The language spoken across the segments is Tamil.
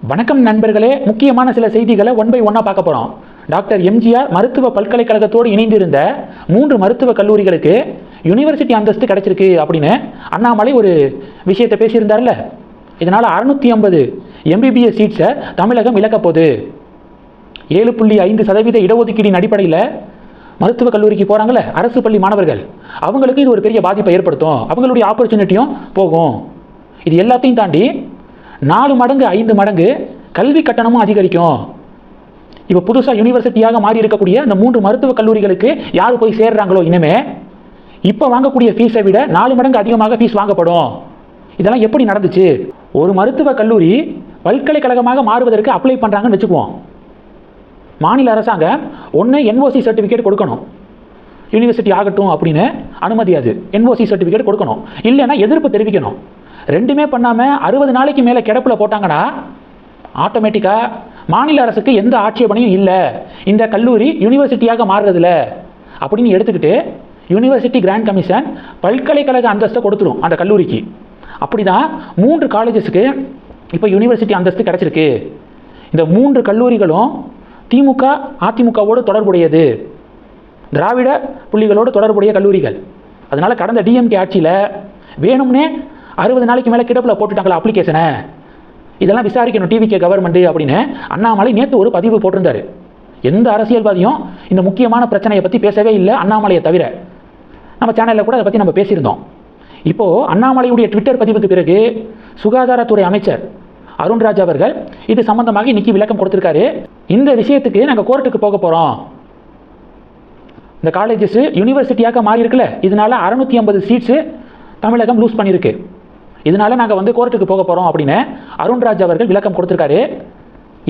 வணக்கம் நண்பர்களே, முக்கியமான சில செய்திகளை ஒன் பை ஒன்னா பார்க்க போறோம். டாக்டர் எம்ஜிஆர் மருத்துவ பல்கலைக்கழகத்தோடு இணைந்திருந்த 3 மருத்துவ கல்லூரிகளுக்கு யூனிவர்சிட்டி அந்தஸ்து கிடைச்சிருக்கு அப்படின்னு அண்ணாமலை ஒரு விஷயத்தை பேசியிருந்தார்ல. இதனால 650 எம்பிபிஎஸ் சீட்ஸை தமிழகம் இழக்க போகுது. 7.5% இடஒதுக்கீடின் அடிப்படையில் மருத்துவக் கல்லூரிக்கு போறாங்கல்ல அரசு பள்ளி மாணவர்கள், அவங்களுக்கு இது ஒரு பெரிய பாதிப்பை ஏற்படுத்தும். அவங்களுடைய ஆப்பர்ச்சுனிட்டியும் போகும். இது எல்லாத்தையும் தாண்டி 4 மடங்கு 5 மடங்கு கல்வி கட்டணமும் அதிகரிக்கும். இப்போ புதுசாக யூனிவர்சிட்டியாக மாறி இருக்கக்கூடிய இந்த 3 மருத்துவக் கல்லூரிகளுக்கு யார் போய் சேர்றாங்களோ இனிமே இப்போ வாங்கக்கூடிய ஃபீஸை விட 4 மடங்கு அதிகமாக ஃபீஸ் வாங்கப்படும். இதெல்லாம் எப்படி நடந்துச்சு? ஒரு மருத்துவக் கல்லூரி பல்கலைக்கழகமாக மாறுவதற்கு அப்ளை பண்ணுறாங்கன்னு வச்சுக்குவோம். மாநில அரசாங்கம் ஒன்று என்ஓசி சர்டிஃபிகேட் கொடுக்கணும், யூனிவர்சிட்டி ஆகட்டும் அப்படின்னு அனுமதி. அது என்ஓசி சர்டிஃபிகேட் கொடுக்கணும், இல்லைன்னா எதிர்ப்பு தெரிவிக்கணும். ரெண்டுமே பண்ணாமல் 60 நாளைக்கு மேலே கிடப்பில் போட்டாங்கன்னா ஆட்டோமேட்டிக்காக மாநில அரசுக்கு எந்த ஆட்சேபனையும் இல்லை, இந்த கல்லூரி யூனிவர்சிட்டியாக மாறுறதில்ல அப்படின்னு எடுத்துக்கிட்டு யூனிவர்சிட்டி கிராண்ட் கமிஷன் பல்கலைக்கழக அந்தஸ்தை கொடுத்துரும் அந்த கல்லூரிக்கு. அப்படி தான் 3 காலேஜஸுக்கு இப்போ யூனிவர்சிட்டி அந்தஸ்து கிடச்சிருக்கு. இந்த 3 கல்லூரிகளும் திமுக அதிமுகவோடு தொடர்புடையது, திராவிட புள்ளிகளோடு தொடர்புடைய கல்லூரிகள். அதனால் கடந்த டிஎம்கே ஆட்சியில் வேணும்னே 60 நாளைக்கு மேலே கிடப்பில் போட்டுட்டாங்களா அப்ளிகேஷனை, இதெல்லாம் விசாரிக்கணும் டிவிகே கவர்மெண்ட் அப்படின்னு அண்ணாமலை நேற்று ஒரு பதிவு போட்டிருந்தார். எந்த அரசியல்வாதியும் இந்த முக்கியமான பிரச்சனையை பற்றி பேசவே இல்லை அண்ணாமலையை தவிர. நம்ம சேனலில் கூட அதை பற்றி நம்ம பேசியிருந்தோம். இப்போது அண்ணாமலையுடைய ட்விட்டர் பதிவுக்கு பிறகு சுகாதாரத்துறை அமைச்சர் அருண்ராஜ் அவர்கள் இது சம்பந்தமாக இன்னைக்கு விளக்கம் கொடுத்திருக்காரு. இந்த விஷயத்துக்கு நாங்கள் கோர்ட்டுக்கு போக போகிறோம், இந்த காலேஜஸ் யூனிவர்சிட்டியாக மாறி இருக்குல்ல, இதனால 650 சீட்ஸு தமிழகம் லூஸ் பண்ணியிருக்கு, இதனால நாங்கள் கோர்ட்டுக்கு போக போகிறோம் அப்படின்னு அருண்ராஜ் அவர்கள் விளக்கம் கொடுத்திருக்காரு.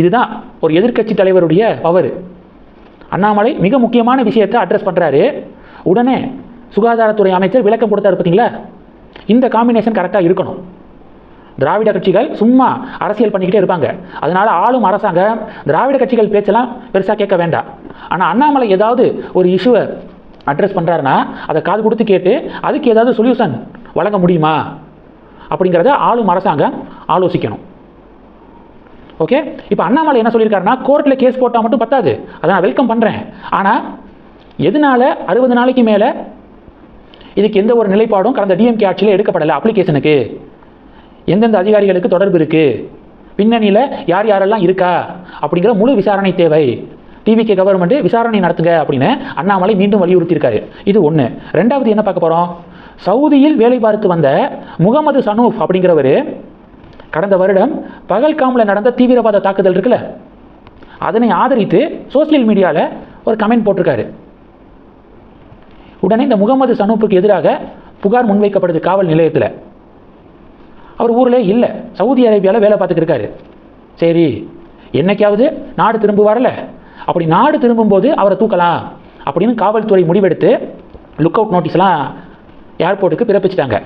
இதுதான் ஒரு எதிர்க்கட்சி தலைவருடைய பவர். அண்ணாமலை மிக முக்கியமான விஷயத்தை அட்ரஸ் பண்ணுறாரு, உடனே சுகாதாரத்துறை அமைச்சர் விளக்கம் கொடுத்தாரு. பார்த்தீங்களா, இந்த காம்பினேஷன் கரெக்டாக இருக்கணும். திராவிட கட்சிகள் சும்மா அரசியல் பண்ணிக்கிட்டே இருப்பாங்க, அதனால ஆளும் அரசாங்கம் திராவிட கட்சிகள் பேச்செல்லாம் பெருசாக கேட்க வேண்டாம். ஆனால் அண்ணாமலை ஏதாவது ஒரு இஷ்யூவை அட்ரஸ் பண்ணுறாருன்னா அதை காது கொடுத்து கேட்டு அதுக்கு ஏதாவது சொல்யூஷன் வழங்க முடியுமா அப்படிங்கிறத ஆளும் அரசாங்கம் ஆலோசிக்கணும். ஓகே, இப்போ அண்ணாமலை என்ன சொல்லியிருக்காருன்னா, கோர்ட்டில் கேஸ் போட்டால் மட்டும் பத்தாது, அதை நான் வெல்கம் பண்ணுறேன். ஆனால் எதனால 60 நாளைக்கு மேலே இதுக்கு எந்த ஒரு நிலைப்பாடும் கடந்த டிஎம்கே ஆட்சியில் எடுக்கப்படலை, அப்ளிகேஷனுக்கு எந்தெந்த அதிகாரிகளுக்கு தொடர்பு இருக்குது, பின்னணியில் யார் யாரெல்லாம் இருக்கா அப்படிங்கிற முழு விசாரணை தேவை, டிவிகே கவர்மெண்ட் விசாரணை நடத்துங்க அப்படின்னு அண்ணாமலை மீண்டும் வலியுறுத்தியிருக்காரு. இது ஒன்று. ரெண்டாவது என்ன பார்க்க போகிறோம், சவுதியில் வேலை பார்த்து வந்த முகமது சனூப் அப்படிங்கிறவர் கடந்த வருடம் பகல்காமில் நடந்த தீவிரவாத தாக்குதல் இருக்குல்ல, அதனை ஆதரித்து சோசியல் மீடியாவில் ஒரு கமெண்ட் போட்டிருக்காரு. உடனே இந்த முகமது சனூப்புக்கு எதிராக புகார் முன்வைக்கப்படுது காவல் நிலையத்தில். அவர் ஊரில் இல்லை, சவுதி அரேபியாவில் வேலை பார்த்துட்டு இருக்காரு. சரி, என்னைக்காவது நாடு திரும்புவார்ல, அப்படி நாடு திரும்பும்போது அவரை தூக்கலாம் அப்படின்னு காவல்துறை முடிவெடுத்து லுக் அவுட் நோட்டீஸ்லாம் ஏர்போர்ட்டுக்கு பிறப்பிச்சிட்டாங்க.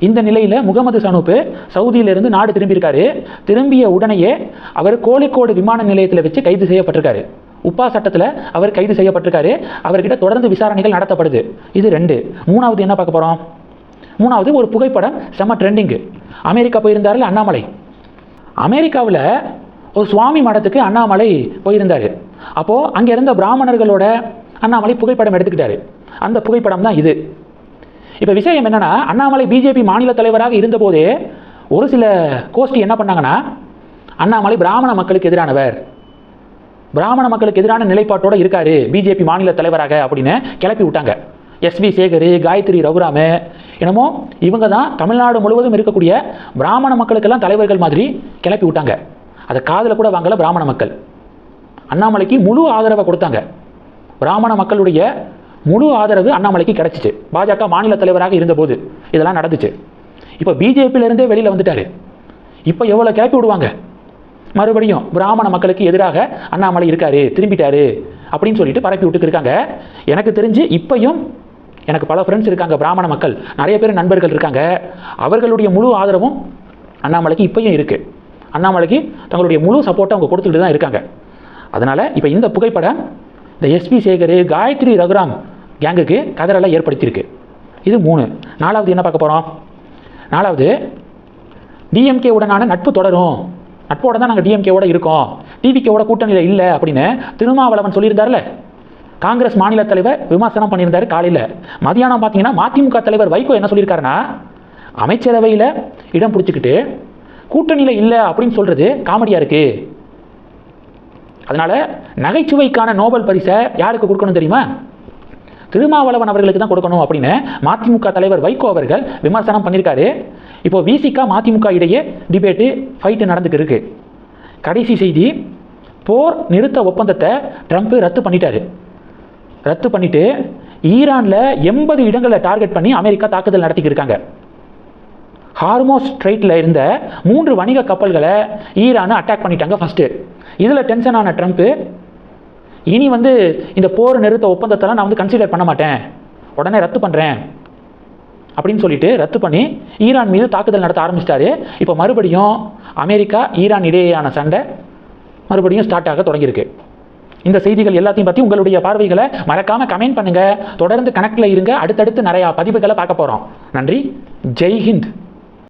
இந்த நிலையில் முகமது சனூப் சவுதியிலிருந்து நாடு திரும்பியிருக்காரு. திரும்பிய உடனேயே அவர் கோழிக்கோடு விமான நிலையத்தில் வச்சு கைது செய்யப்பட்டிருக்காரு. உப்பா சட்டத்தில் அவர் கைது செய்யப்பட்டிருக்காரு. அவர்கிட்ட தொடர்ந்து விசாரணைகள் நடத்தப்படுது. இது 2. மூணாவது என்ன பார்க்க போகிறோம், மூணாவது ஒரு புகைப்படம் செம்ம ட்ரெண்டிங்கு. அமெரிக்கா போயிருந்தாருல அண்ணாமலை, அமெரிக்காவில் ஒரு சுவாமி மடத்துக்கு அண்ணாமலை போயிருந்தார். அப்போது அங்கே இருந்த பிராமணர்களோட அண்ணாமலை புகைப்படம் எடுத்துக்கிட்டாரு. அந்த புகைப்படம் தான் இது. இப்போ விஷயம் என்னென்னா, அண்ணாமலை பிஜேபி மாநில தலைவராக இருந்தபோதே ஒரு சில கோஷ்டி என்ன பண்ணாங்கன்னா, அண்ணாமலை பிராமண மக்களுக்கு எதிரானவர், பிராமண மக்களுக்கு எதிரான நிலைப்பாட்டோடு இருக்காரு பிஜேபி மாநில தலைவராக அப்படின்னு கிளப்பி விட்டாங்க. எஸ்வி சேகர், காயத்ரி ரகுராமு, என்னமோ இவங்க தான் தமிழ்நாடு முழுவதும் இருக்கக்கூடிய பிராமண மக்களுக்கெல்லாம் தலைவர்கள் மாதிரி கிளப்பி விட்டாங்க. அதை காதில் கூட வாங்கல பிராமண மக்கள். அண்ணாமலைக்கு முழு ஆதரவை கொடுத்தாங்க. பிராமண மக்களுடைய முழு ஆதரவு அண்ணாமலைக்கு கிடைச்சிச்சு பாஜக மாநில தலைவராக இருந்தபோது. இதெல்லாம் நடந்துச்சு. இப்போ பிஜேபியிலிருந்தே வெளியில் வந்துட்டாரு. இப்போ எவ்வளோ கிளப்பி விடுவாங்க, மறுபடியும் பிராமண மக்களுக்கு எதிராக அண்ணாமலை இருக்காரு, திரும்பிட்டாரு அப்படின்னு சொல்லிட்டு பரப்பி விட்டுக்கு இருக்காங்க. எனக்கு தெரிஞ்சு இப்பையும் எனக்கு பல ஃப்ரெண்ட்ஸ் இருக்காங்க, பிராமண மக்கள் நிறைய பேர் நண்பர்கள் இருக்காங்க. அவர்களுடைய முழு ஆதரவும் அண்ணாமலைக்கு இப்பையும் இருக்குது. அண்ணாமலைக்கு தங்களுடைய முழு சப்போர்ட்டை அவங்க கொடுத்துட்டு தான் இருக்காங்க. அதனால் இப்போ இந்த புகைப்படம் இந்த எஸ்பி சேகர், காயத்ரி ரகுராம் கேங்குக்கு கதறலை ஏற்படுத்தியிருக்கு. இது 3. நாலாவது என்ன பார்க்க போகிறோம், நாலாவது டிஎம்கே உடனான நட்பு தொடரும் நட்போட தான் நாங்கள் டிஎம்கேவோட இருக்கோம், டிவிகேவோட கூட்டணியில் இல்லை அப்படின்னு திருமாவளவன் சொல்லியிருந்தார்ல. காங்கிரஸ் மாநில தலைவர் விமர்சனம் பண்ணியிருந்தாரு காலையில். மதியானம் பார்த்தீங்கன்னா மதிமுக தலைவர் வைகோ என்ன சொல்லியிருக்காருன்னா, அமைச்சரவையில் இடம் பிடிச்சிக்கிட்டு கூட்டணியில் இல்லை அப்படின்னு சொல்றது காமெடியாக இருக்கு. அதனால நகைச்சுவைக்கான நோபல் பரிசை யாருக்கு கொடுக்கணும் தெரியுமா? திருமாவளவன் அவர்களுக்கு தான் கொடுக்கணும் அப்படின்னு மதிமுக தலைவர் வைகோ அவர்கள் விமர்சனம் பண்ணியிருக்காரு. இப்போ விசிகா மதிமுக இடையே டிபேட்டு ஃபைட்டு நடந்துட்டு இருக்கு. கடைசி செய்தி, போர் நிறுத்த ஒப்பந்தத்தை ட்ரம்ப் ரத்து பண்ணிட்டாரு. ரத்து பண்ணிட்டு ஈரானில் 80 இடங்களை டார்கெட் பண்ணி அமெரிக்கா தாக்குதல் நடத்திக்கிருக்காங்க. ஹார்மோஸ் ஸ்ட்ரைட்டில் இருந்த 3 வணிக கப்பல்களை ஈரானை அட்டாக் பண்ணிட்டாங்க ஃபர்ஸ்ட்டு. இதில் டென்ஷன் ஆன ட்ரம்ப், இனி இந்த போர் நிறுத்த ஒப்பந்தத்தெல்லாம் நான் கன்சிடர் பண்ண மாட்டேன், உடனே ரத்து பண்ணுறேன் அப்படின்னு சொல்லிட்டு ரத்து பண்ணி ஈரான் மீது தாக்குதல் நடத்த ஆரம்பிச்சிட்டாரு. இப்போ மறுபடியும் அமெரிக்கா ஈரான் இடையேயான சண்டை மறுபடியும் ஸ்டார்ட் ஆக தொடங்கியிருக்கு. இந்த செய்திகள் எல்லாத்தையும் பற்றி உங்களுடைய பார்வைகளை மறக்காமல் கமெண்ட் பண்ணுங்கள். தொடர்ந்து கனெக்டில் இருங்க. அடுத்தடுத்து நிறையா பதிவுகளை பார்க்க போகிறோம். நன்றி. ஜெய் ஹிந்த்.